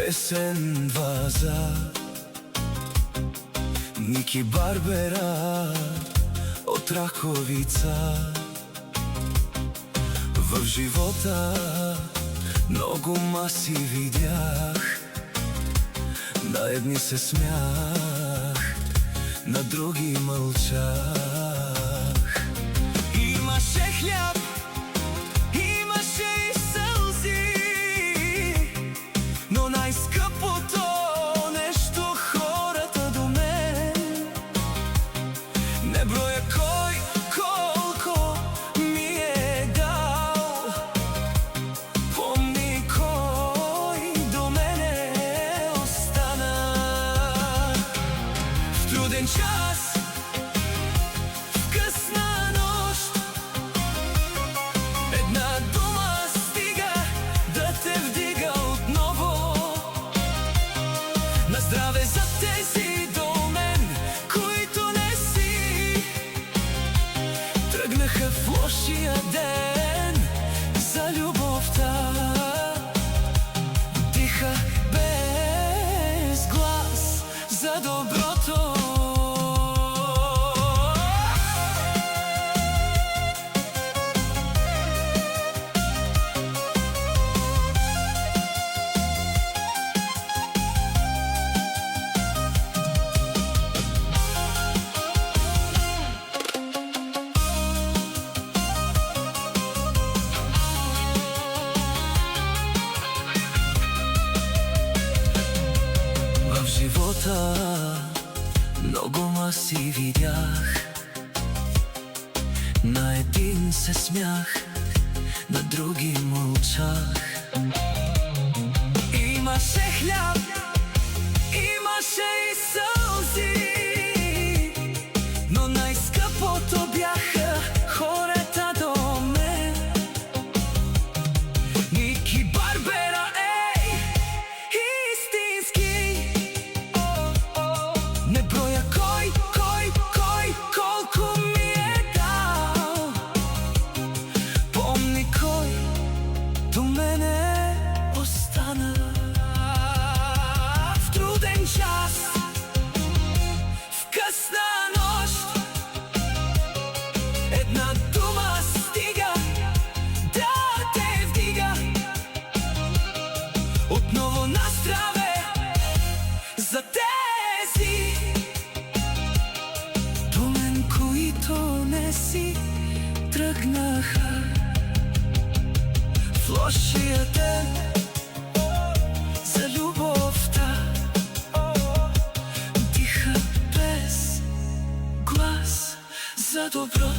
Песен ваза, Ники Барбера от Раховица. В живота много маси видях, на едни се смях, на други мълчах. Имаше хляб, имаше и сълзи, но най-скъпото нещо хората до мен. Не броя кой колко ми е дал, помни кой до мене остана. В труден час, в късна нощ, една дума стига да те вдига отново. На здраве за тези до мен, които не си тръгнаха в лошия ден за любовта. Диха без глас за доброто. В живота много маси видях, на един се смях, на други мълчах. Имаше хляб, имаше и сълзи, но най-скъпото бяха хората до мен. Ники Барбера, ей, истински. Не броя кой колко ми е дал, помни кой до мене остана. В труден час, в късна нощ, една дума стига да те вдига отново на здраве за тези до мен, които не си тръгнаха в лошия ден за любовта. Диха без глас за добро.